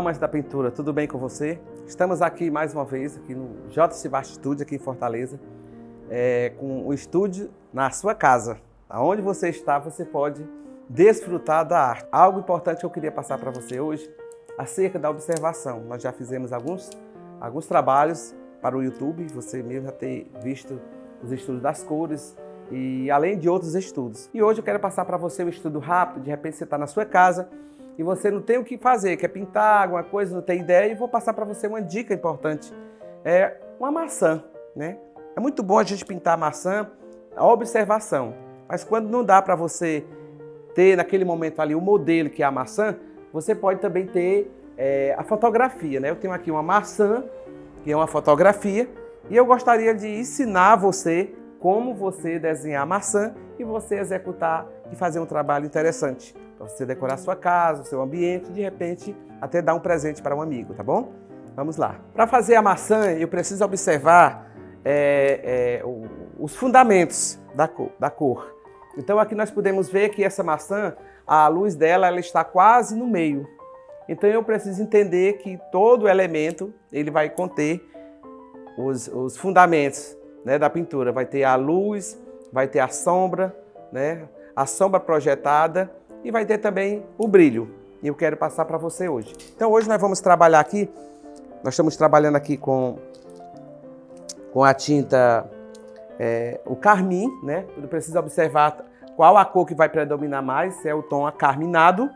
amante da pintura, tudo bem com você? Estamos aqui mais uma vez, aqui no JC Bart Studio, aqui em Fortaleza, com o estúdio na sua casa. Aonde você está, você pode desfrutar da arte. Algo importante que eu queria passar para você hoje, acerca da observação. Nós já fizemos alguns trabalhos para o YouTube, você mesmo já ter visto os estudos das cores, e além de outros estudos. E hoje eu quero passar para você um estudo rápido. De repente você está na sua casa e você não tem o que fazer, quer pintar alguma coisa, não tem ideia, e vou passar para você uma dica importante. É uma maçã, né? É muito bom a gente pintar a maçã, a observação, mas quando não dá para você ter naquele momento ali o modelo que é a maçã, você pode também ter a fotografia, né? Eu tenho aqui uma maçã, que é uma fotografia, e eu gostaria de ensinar você como você desenhar a maçã e você executar e fazer um trabalho interessante para você decorar sua casa, o seu ambiente e de repente até dar um presente para um amigo, tá bom? Vamos lá. Para fazer a maçã eu preciso observar os fundamentos da cor. Então aqui nós podemos ver que essa maçã, a luz dela ela está quase no meio. Então eu preciso entender que todo elemento ele vai conter os fundamentos, né, da pintura. Vai ter a luz, vai ter a sombra, né, a sombra projetada e vai ter também o brilho. E eu quero passar para você hoje. Então hoje nós vamos trabalhar aqui, nós estamos trabalhando aqui com a tinta, o carmim, né? Eu preciso observar qual a cor que vai predominar mais, se é o tom acarminado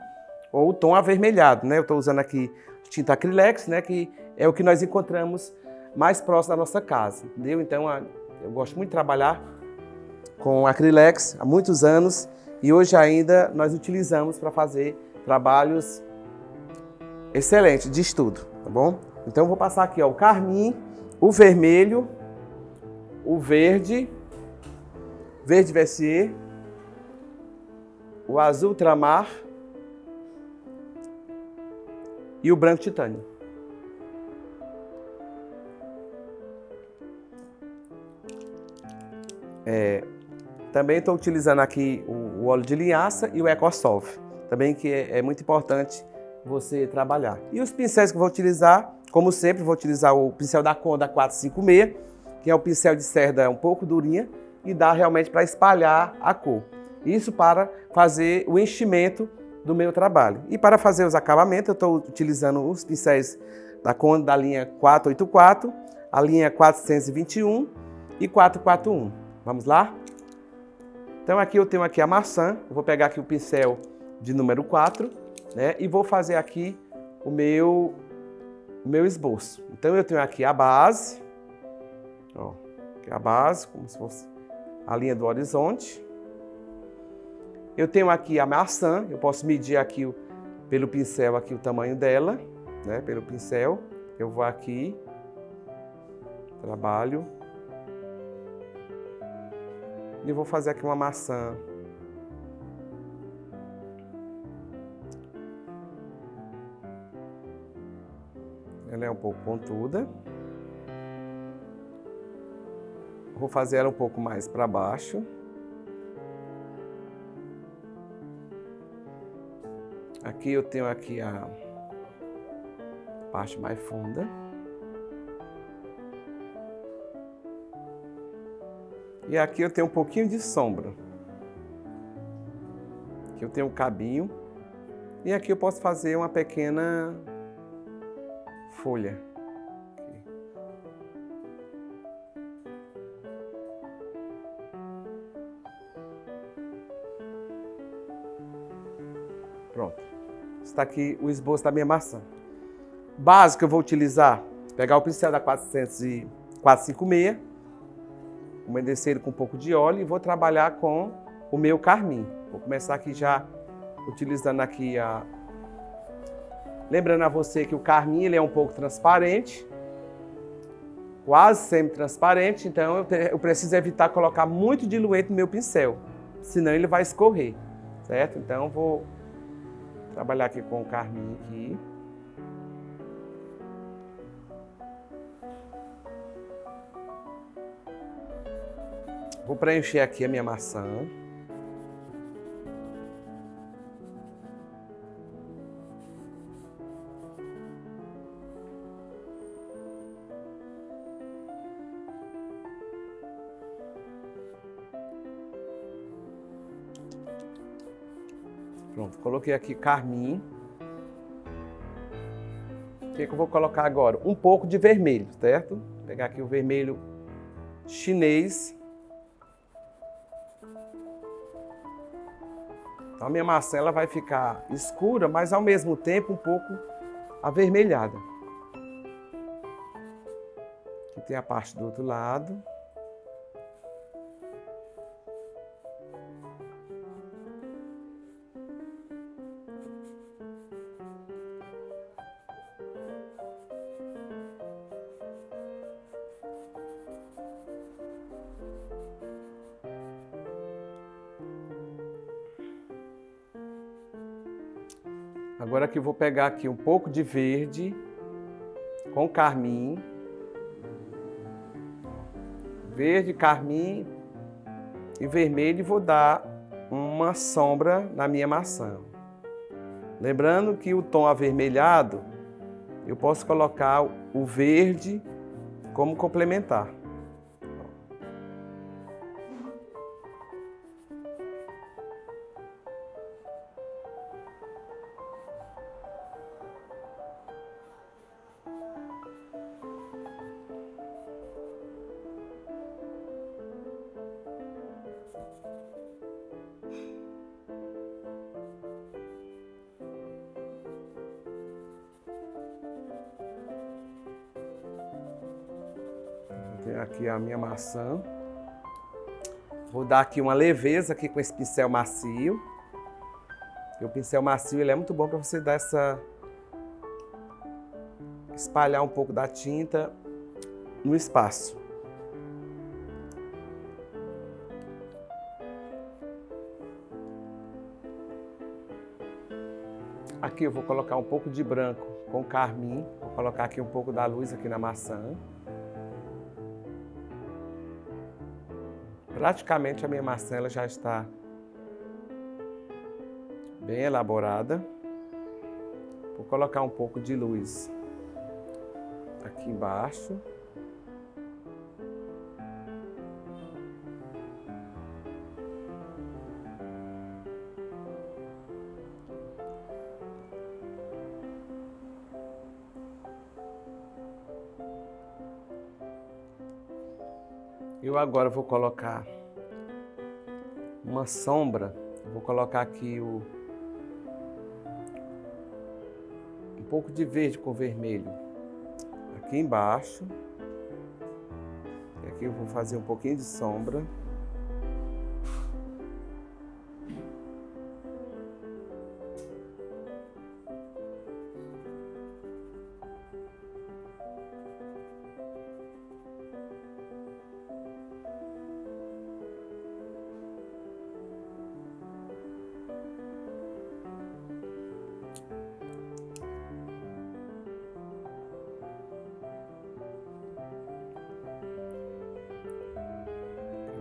ou o tom avermelhado, né? Eu estou usando aqui tinta acrylex, né, que é o que nós encontramos mais próximo da nossa casa, entendeu? Então eu gosto muito de trabalhar com acrylex há muitos anos e hoje ainda nós utilizamos para fazer trabalhos excelentes de estudo, tá bom? Então eu vou passar aqui, ó, o carmim, o vermelho, o verde Versier, o azul ultramar e o branco titânio. Também estou utilizando aqui o óleo de linhaça e o EcoSolve, também que é muito importante você trabalhar. E os pincéis que eu vou utilizar, como sempre, vou utilizar o pincel da Conda 456, que é o pincel de cerda um pouco durinha e dá realmente para espalhar a cor. Isso para fazer o enchimento do meu trabalho. E para fazer os acabamentos, eu estou utilizando os pincéis da Conda da linha 484, a linha 421 e 441. Vamos lá? Então aqui eu tenho aqui a maçã, eu vou pegar aqui o pincel de número 4, né, e vou fazer aqui o meu esboço. Então eu tenho aqui a base, ó, aqui a base, como se fosse a linha do horizonte. Eu tenho aqui a maçã, eu posso medir aqui pelo pincel aqui o tamanho dela, né, pelo pincel. Eu vou aqui, trabalho. E vou fazer aqui uma maçã. Ela é um pouco pontuda. Vou fazer ela um pouco mais para baixo. Aqui eu tenho aqui a parte mais funda. E aqui eu tenho um pouquinho de sombra. Aqui eu tenho um cabinho. E aqui eu posso fazer uma pequena folha. Aqui. Pronto. Está aqui o esboço da minha maçã. Base que eu vou utilizar, pegar o pincel da 456, umedecer ele com um pouco de óleo e vou trabalhar com o meu carmim. Vou começar aqui já utilizando aqui lembrando a você que o carmim ele é um pouco transparente, quase semi-transparente, então eu preciso evitar colocar muito diluente no meu pincel, senão ele vai escorrer, certo? Então eu vou trabalhar aqui com o carmim aqui. Vou preencher aqui a minha maçã. Pronto, coloquei aqui carmim. O que eu vou colocar agora? Um pouco de vermelho, certo? Vou pegar aqui o vermelho chinês. Então a minha maçã ela vai ficar escura, mas ao mesmo tempo um pouco avermelhada. Aqui tem a parte do outro lado. Agora aqui eu vou pegar aqui um pouco de verde com carmim. Verde, carmim e vermelho e vou dar uma sombra na minha maçã. Lembrando que o tom avermelhado, eu posso colocar o verde como complementar. Tenho aqui a minha maçã. Vou dar aqui uma leveza aqui com esse pincel macio. E o pincel macio ele é muito bom para você dar espalhar um pouco da tinta no espaço. Aqui eu vou colocar um pouco de branco com carmim. Vou colocar aqui um pouco da luz aqui na maçã. Praticamente a minha maçã ela já está bem elaborada. Vou colocar um pouco de luz aqui embaixo. Eu agora vou colocar uma sombra, vou colocar aqui um pouco de verde com vermelho aqui embaixo. E aqui eu vou fazer um pouquinho de sombra.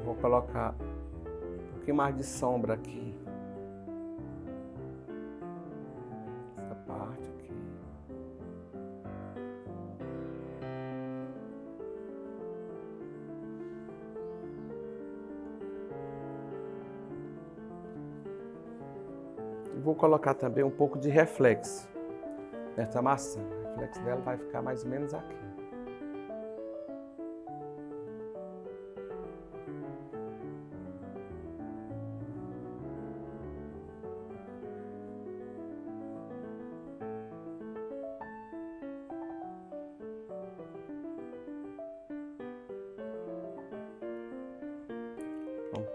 Vou colocar um pouquinho mais de sombra aqui. Essa parte aqui. E vou colocar também um pouco de reflexo nessa maçã. O reflexo dela vai ficar mais ou menos aqui.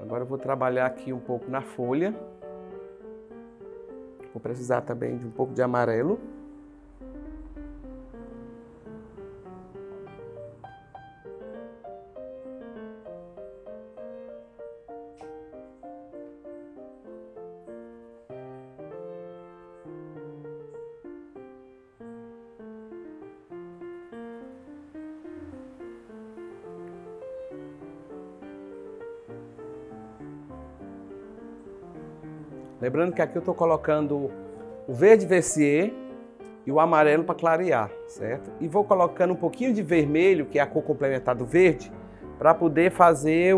Agora eu vou trabalhar aqui um pouco na folha. Vou precisar também de um pouco de amarelo. Lembrando que aqui eu estou colocando o verde Vercier e o amarelo para clarear, certo? E vou colocando um pouquinho de vermelho, que é a cor complementar do verde, para poder fazer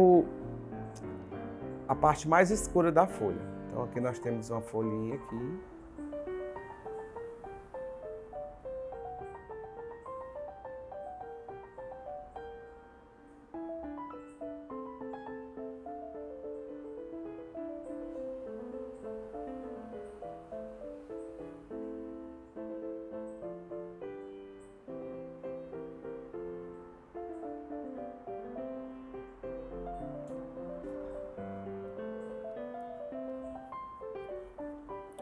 a parte mais escura da folha. Então aqui nós temos uma folhinha aqui.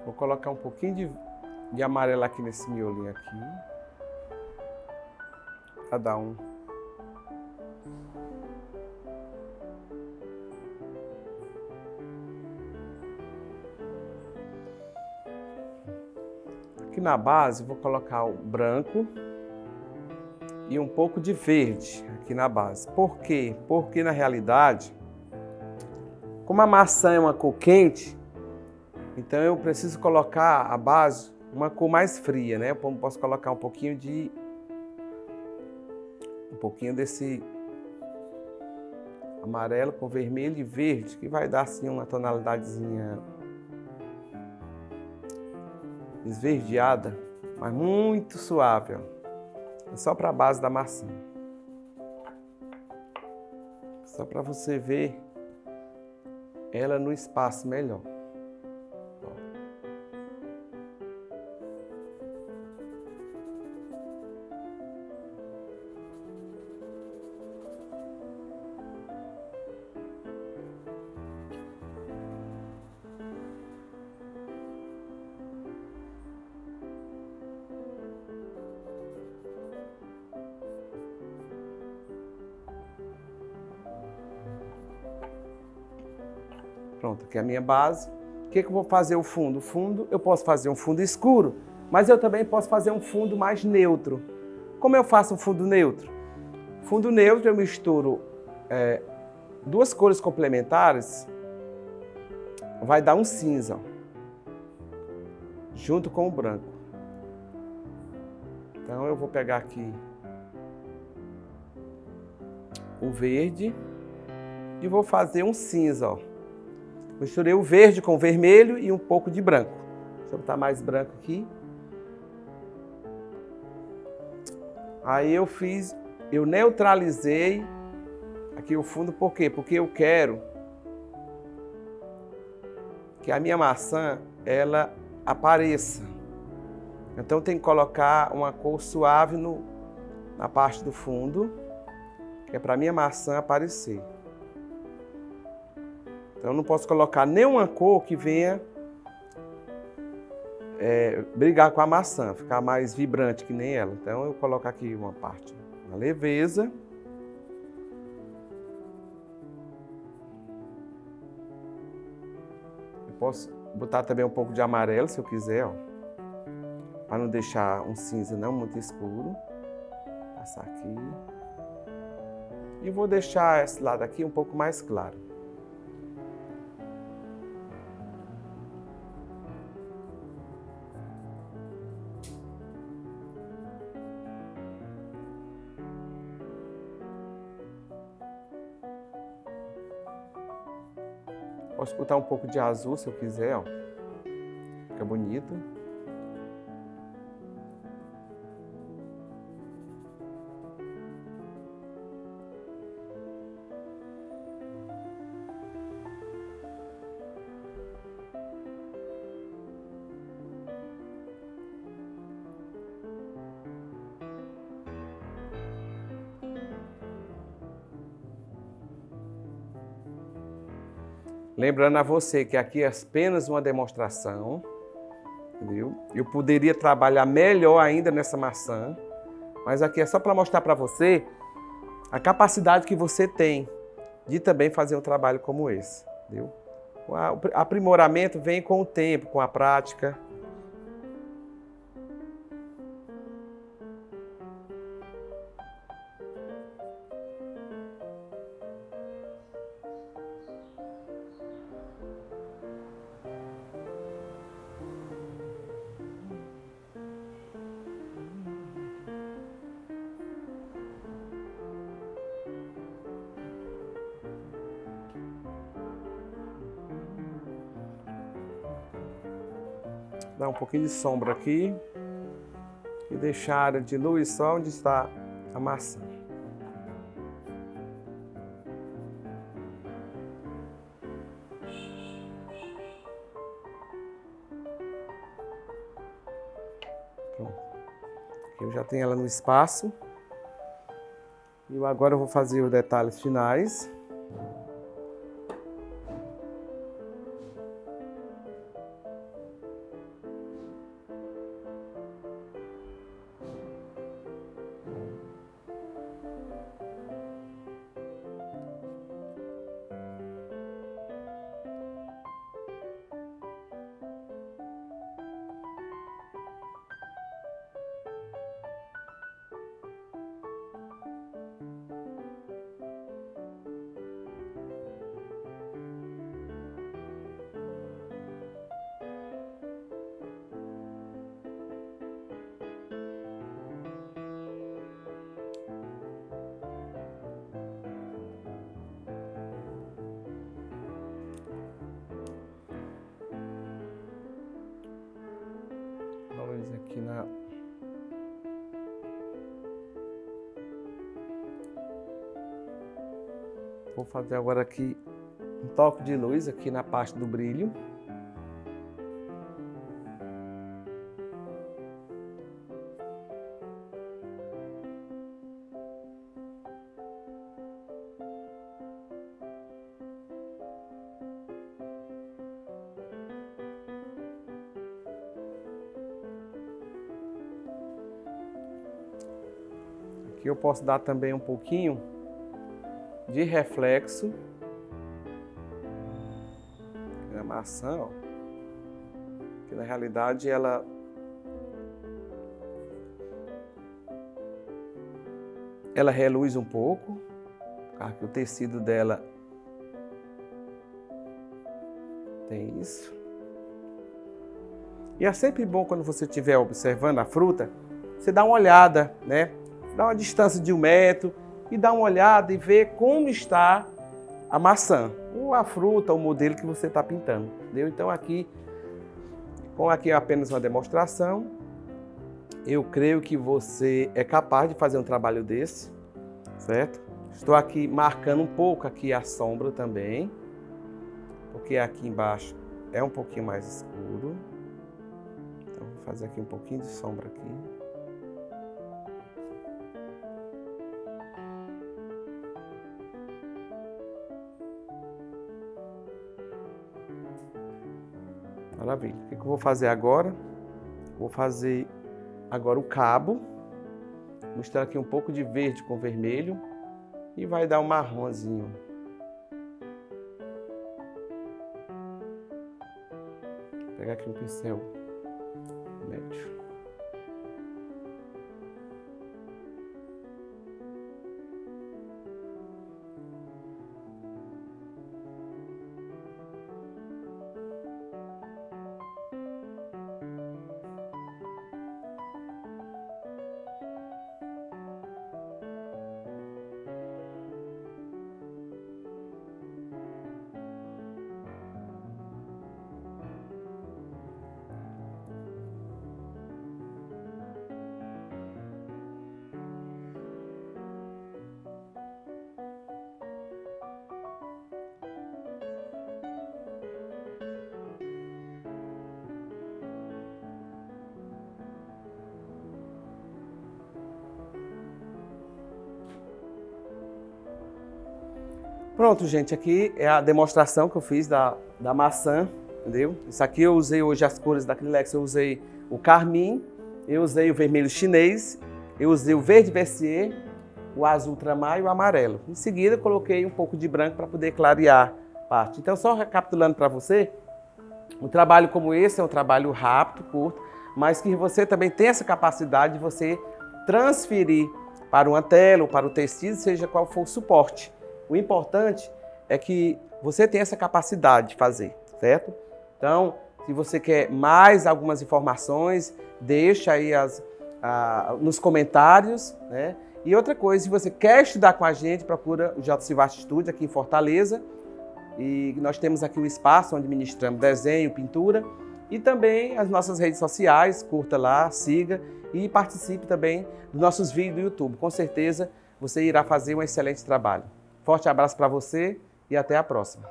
Vou colocar um pouquinho de amarelo aqui nesse miolinho aqui. Cada um. Aqui na base vou colocar o branco e um pouco de verde aqui na base. Por quê? Porque na realidade, como a maçã é uma cor quente, então eu preciso colocar a base uma cor mais fria, né? Eu posso colocar um pouquinho desse amarelo com vermelho e verde, que vai dar assim uma tonalidadezinha esverdeada, mas muito suave, ó. É só para a base da maçã. Só para você ver ela no espaço melhor. Pronto, aqui é a minha base. O que eu vou fazer o fundo? O fundo, eu posso fazer um fundo escuro, mas eu também posso fazer um fundo mais neutro. Como eu faço um fundo neutro? Fundo neutro eu misturo duas cores complementares, vai dar um cinza, junto com o branco. Então eu vou pegar aqui o verde e vou fazer um cinza, ó. Misturei o verde com o vermelho e um pouco de branco. Deixa eu botar mais branco aqui. Aí eu neutralizei aqui o fundo, por quê? Porque eu quero que a minha maçã, ela apareça. Então tem que colocar uma cor suave na parte do fundo, que é para a minha maçã aparecer. Então eu não posso colocar nenhuma cor que venha brigar com a maçã, ficar mais vibrante que nem ela. Então eu coloco aqui uma parte na leveza. Eu posso botar também um pouco de amarelo se eu quiser, ó, para não deixar um cinza não muito escuro. Passar aqui. E vou deixar esse lado aqui um pouco mais claro. Posso botar um pouco de azul se eu quiser, ó. Fica bonito. Lembrando a você que aqui é apenas uma demonstração, entendeu? Eu poderia trabalhar melhor ainda nessa maçã, mas aqui é só para mostrar para você a capacidade que você tem de também fazer um trabalho como esse, entendeu? O aprimoramento vem com o tempo, com a prática. dar um pouquinho de sombra aqui e deixar a área de luz só onde está a maçã. Pronto. Aqui eu já tenho ela no espaço. E agora eu vou fazer os detalhes finais. Aqui na... Vou fazer agora aqui um toque de luz aqui na parte do brilho. Aqui eu posso dar também um pouquinho de reflexo na maçã, ó, que na realidade ela reluz um pouco, porque o tecido dela tem isso. E é sempre bom quando você estiver observando a fruta, você dá uma olhada, né? Dá uma distância de 1 metro e dá uma olhada e vê como está a maçã, ou a fruta, o modelo que você está pintando, entendeu? Então aqui apenas uma demonstração, eu creio que você é capaz de fazer um trabalho desse, certo? Estou aqui marcando um pouco aqui a sombra também, porque aqui embaixo é um pouquinho mais escuro. Então vou fazer aqui um pouquinho de sombra aqui. Maravilha. O que eu vou fazer agora? Vou fazer agora o cabo. Mostrar aqui um pouco de verde com vermelho. E vai dar um marronzinho. Vou pegar aqui um pincel médio. Pronto, gente, aqui é a demonstração que eu fiz da maçã, entendeu? Isso aqui eu usei hoje as cores da Acrylex, eu usei o carmim, eu usei o vermelho chinês, eu usei o verde Vercier, o azul ultramar e o amarelo. Em seguida, eu coloquei um pouco de branco para poder clarear a parte. Então, só recapitulando para você, um trabalho como esse é um trabalho rápido, curto, mas que você também tem essa capacidade de você transferir para uma tela ou para o tecido, seja qual for o suporte. O importante é que você tenha essa capacidade de fazer, certo? Então, se você quer mais algumas informações, deixa aí nos comentários, né? E outra coisa, se você quer estudar com a gente, procura o JC Vast Studio aqui em Fortaleza. E nós temos aqui o espaço onde ministramos desenho, pintura. E também as nossas redes sociais, curta lá, siga e participe também dos nossos vídeos do YouTube. Com certeza você irá fazer um excelente trabalho. Forte abraço para você e até a próxima.